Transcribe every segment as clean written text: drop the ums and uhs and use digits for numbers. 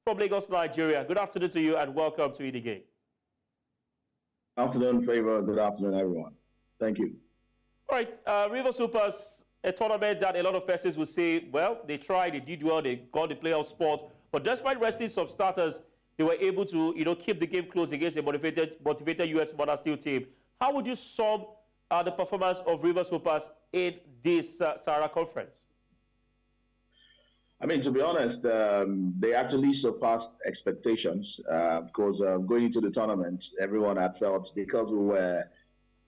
from Lagos, Nigeria. Good afternoon to you and welcome to the game. Afternoon, Favor. Good afternoon, everyone. Thank you. All right, River Supers, a tournament that a lot of persons will say, well, they tried, they did well, they got the playoff spot, but despite resting some starters, they were able to, keep the game close against a motivated US Mother Steel team. How would you sum the performance of River Supers in this Sahara Conference? I mean, to be honest, they actually surpassed expectations. Of course, going into the tournament, everyone had felt because we were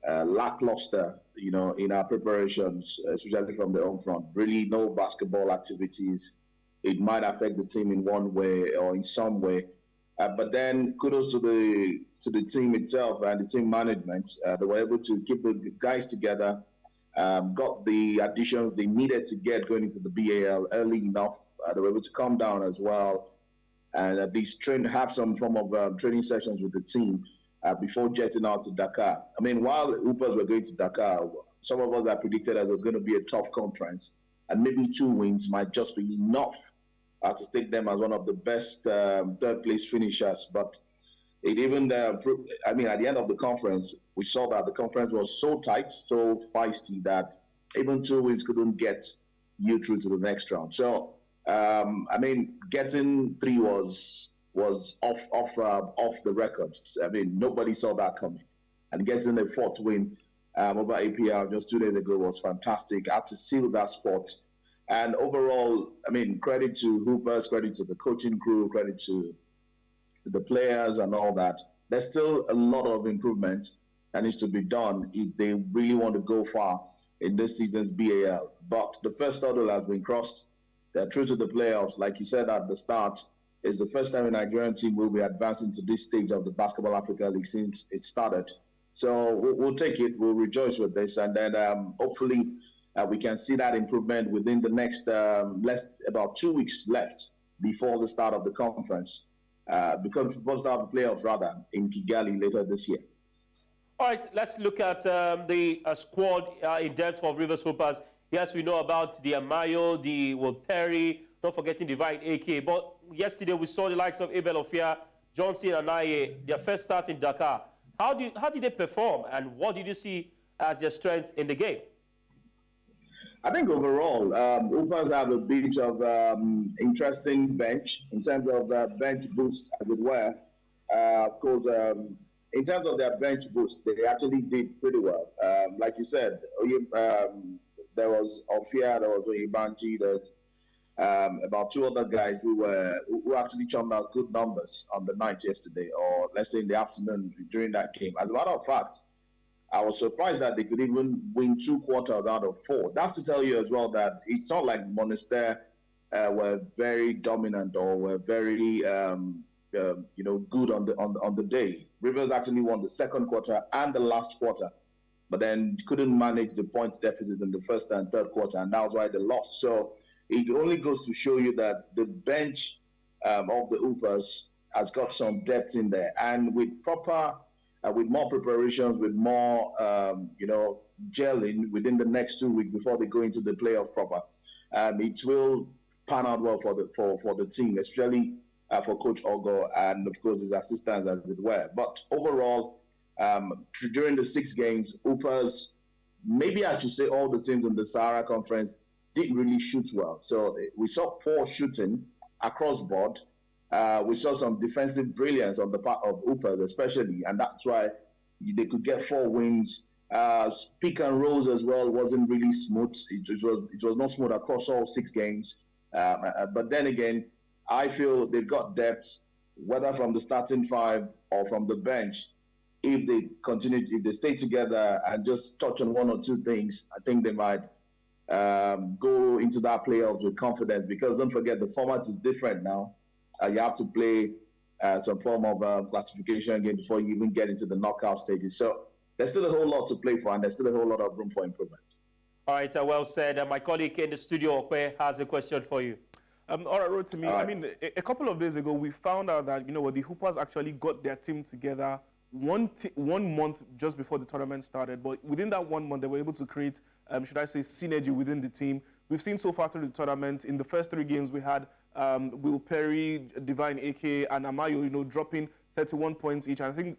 lackluster, in our preparations, especially from the home front. Really, no basketball activities. It might affect the team in one way or in some way. But then, kudos to the team itself and the team management. They were able to keep the guys together. Got the additions they needed to get going into the BAL early enough. They were able to calm down as well, and at least have some form of training sessions with the team before jetting out to Dakar. I mean, while the Hoopers were going to Dakar, some of us had predicted that it was going to be a tough conference, and maybe 2 wins might just be enough to take them as one of the best third-place finishers. But it even proved, I mean, at the end of the conference, we saw that the conference was so tight, so feisty that even 2 wins couldn't get you through to the next round. So, I mean, getting 3 was off the record. I mean, nobody saw that coming, and getting a 4th win over APR just 2 days ago was fantastic. Had to seal that spot, and overall, I mean, credit to Hoopers, credit to the coaching crew, credit to the players and all that. There's still a lot of improvement that needs to be done if they really want to go far in this season's BAL. But the first hurdle has been crossed. They're through to the playoffs. Like you said at the start, it's the first time a Nigerian team will be advancing to this stage of the Basketball Africa League since it started. So we'll take it. We'll rejoice with this. And then hopefully we can see that improvement within the next about 2 weeks left before the start of the conference. Because we'll start the playoffs rather in Kigali later this year. All right, let's look at the squad in depth of Rivers Hoopers. Yes, we know about the Amayo, the Perry, not forgetting Divine AK. But yesterday we saw the likes of Abel Ofia, Johnson and Aye, their first start in Dakar. How did they perform, and what did you see as their strengths in the game? I think overall, Hoopers have a bit of interesting bench in terms of bench boost, as it were. Of course, in terms of their bench boost, they actually did pretty well. Like you said, there was Ofia, there was Oyebanji, there's about 2 other guys who actually churned out good numbers on the night yesterday, or let's say in the afternoon during that game. As a matter of fact, I was surprised that they could even win 2 quarters out of 4. That's to tell you as well that it's not like Monastir were very dominant or were very good on the day. Rivers actually won the 2nd quarter and the last quarter, but then couldn't manage the points deficit in the 1st and 3rd quarter, and that was why they lost. So it only goes to show you that the bench of the Hoopers has got some depth in there, and with more preparations, with more gelling within the next 2 weeks before they go into the playoff proper, it will pan out well for the team, especially for Coach Ogo and of course his assistants, as it were. But overall, during the 6 games, Hoopers, maybe I should say all the teams in the Sahara Conference, didn't really shoot well. So we saw poor shooting across board. We saw some defensive brilliance on the part of Hoopers especially, and that's why they could get 4 wins. Pick and rolls as well wasn't really smooth. It was not smooth across all 6 games. But then again, I feel they've got depth, whether from the starting 5 or from the bench. If they stay together and just touch on 1 or 2 things, I think they might go into that playoffs with confidence, because don't forget the format is different now. You have to play some form of classification game before you even get into the knockout stages. So there's still a whole lot to play for, and there's still a whole lot of room for improvement. All right, well said. My colleague in the studio, Okwe, has a question for you. All right, Rotimi. Right. I mean, a couple of days ago, we found out that, the Hoopers actually got their team together 1 month just before the tournament started. But within that 1 month, they were able to create, should I say, synergy within the team we've seen so far through the tournament. In the first 3 games, we had Will Perry, Divine AK, and Amayo, dropping 31 points each. And I think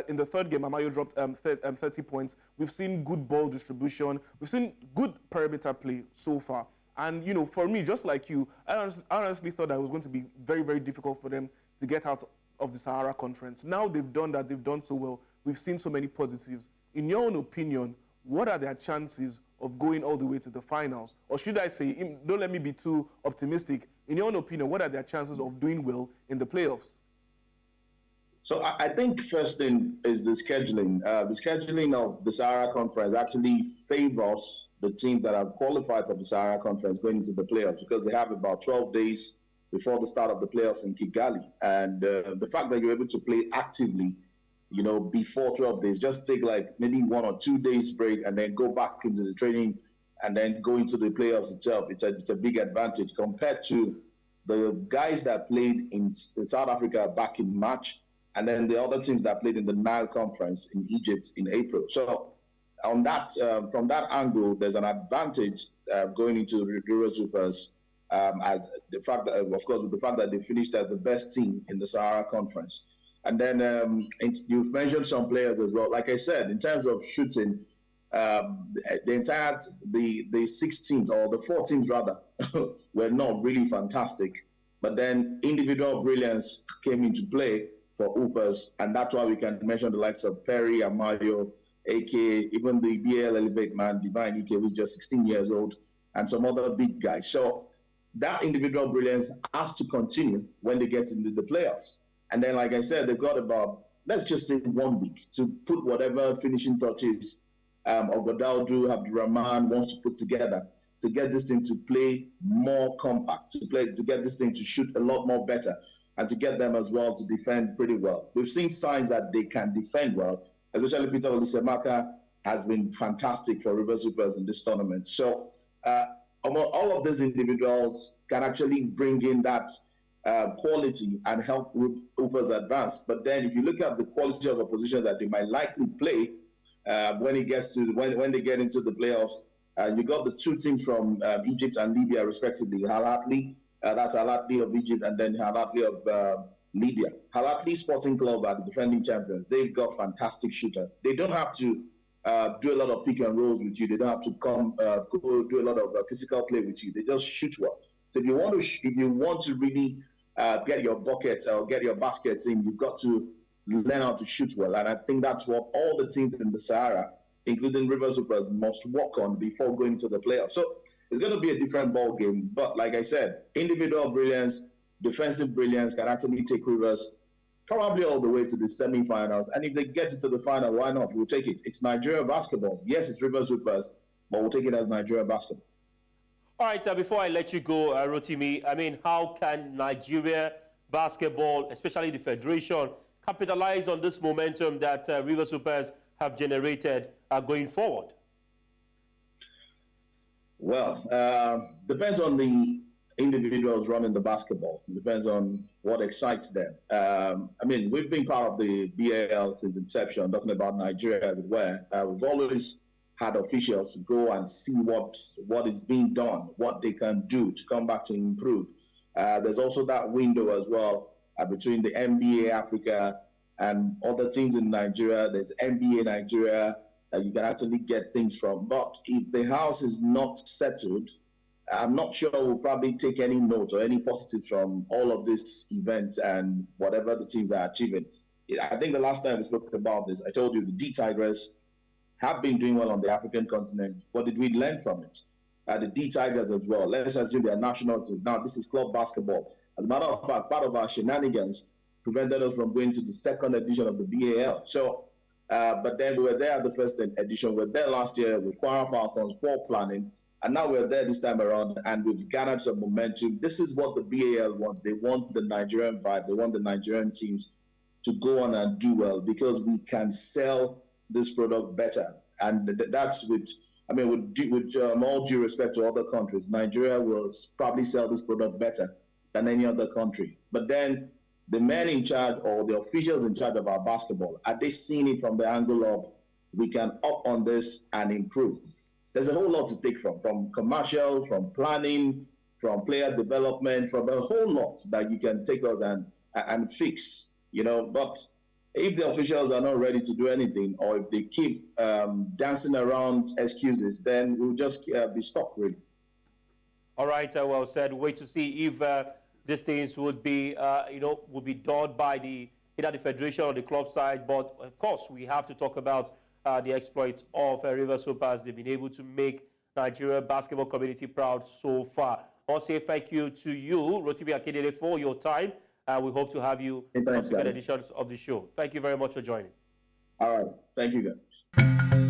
in the third game, Amayo dropped 30 points. We've seen good ball distribution. We've seen good perimeter play so far. And, for me, just like you, I honestly thought that it was going to be very, very difficult for them to get out of the Sahara Conference. Now they've done that. They've done so well. We've seen so many positives. In your own opinion, what are their chances of going all the way to the finals? Or should I say, don't let me be too optimistic. In your own opinion, what are their chances of doing well in the playoffs? So I think first thing is the scheduling. The scheduling of the Sahara Conference actually favors the teams that have qualified for the Sahara Conference going into the playoffs, because they have about 12 days before the start of the playoffs in Kigali. And the fact that you're able to play actively, before 12 days, just take like maybe 1 or 2 days break and then go back into the training and then go into the playoffs itself. It's a big advantage compared to the guys that played in South Africa back in March, and then the other teams that played in the Nile Conference in Egypt in April. So on that, from that angle, there's an advantage going into the River Supers, as the fact that, of course, with the fact that they finished as the best team in the Sahara Conference. And then you've mentioned some players as well. Like I said, in terms of shooting, the 6 teams, or the 4 teams rather, were not really fantastic. But then individual brilliance came into play for Hoopers, and that's why we can mention the likes of Perry, Amayo, AK, even the BAL Elevate man, Divine AK, who's just 16 years old, and some other big guys. So that individual brilliance has to continue when they get into the playoffs. And then, like I said, they've got about, let's just say 1 week to put whatever finishing touches Ogodaldu, Abdurrahman wants to put together to get this thing to play more compact, to get this thing to shoot a lot more better, and to get them as well to defend pretty well. We've seen signs that they can defend well, especially Peter Olisemaka has been fantastic for River Supers in this tournament. So all of these individuals can actually bring in that quality and help Hoopers advance. But then if you look at the quality of opposition that they might likely play when they get into the playoffs, you got the 2 teams from Egypt and Libya respectively, that's Al Ahly of Egypt, and then Al Ahly of Libya. Al Ahly Sporting Club are the defending champions. They've got fantastic shooters. They don't have to do a lot of pick and rolls with you. They don't have to go do a lot of physical play with you. They just shoot well. So if you want to really get your bucket or get your baskets in, you've got to learn how to shoot well. And I think that's what all the teams in the Sahara, including River Supers, must work on before going to the playoffs. So it's going to be a different ball game. But like I said, individual brilliance, defensive brilliance can actually take Rivers probably all the way to the semi-finals. And if they get into the final, why not? We'll take it. It's Nigeria basketball. Yes, it's River Supers, but we'll take it as Nigeria basketball. All right, before I let you go, Rotimi, I mean, how can Nigeria basketball, especially the Federation, capitalize on this momentum that River Supers have generated going forward? Well, depends on the individuals running the basketball. It depends on what excites them. I mean, we've been part of the BAL since inception, talking about Nigeria as it were. We've always had officials go and see what is being done, what they can do to come back to improve. There's also that window as well between the NBA Africa and other teams in Nigeria. There's NBA Nigeria that you can actually get things from. But if the house is not settled, I'm not sure we'll probably take any notes or any positives from all of these events and whatever the teams are achieving. I think the last time we spoke about this, I told you the D Tigers have been doing well on the African continent. What did we learn from it? The D Tigers as well. Let's assume they are national teams. Now, this is club basketball. As a matter of fact, part of our shenanigans prevented us from going to the 2nd edition of the BAL. So, but then we were there at the 1st edition. We were there last year with Kwara Falcons, ball planning. And now we're there this time around, and we've gathered some momentum. This is what the BAL wants. They want the Nigerian vibe. They want the Nigerian teams to go on and do well, because we can sell this product better. And that's with all due respect to other countries, Nigeria will probably sell this product better than any other country. But then the men in charge or the officials in charge of our basketball, are they seeing it from the angle of we can up on this and improve? there's a whole lot to take from commercial, from planning, from player development, from a whole lot that you can take out and fix, you know. But if the officials are not ready to do anything, or if they keep dancing around excuses, then we'll just be stuck, really. All right, well said. Wait to see if these things would be, would be done by either the federation or the club side. But of course, we have to talk about the exploits of Rivers Hoopers. They've been able to make Nigeria basketball community proud so far. I'll say thank you to you, Rotimi Akedele, for your time. We hope to have you on subsequent editions of the show. Thank you very much for joining. All right. Thank you, guys.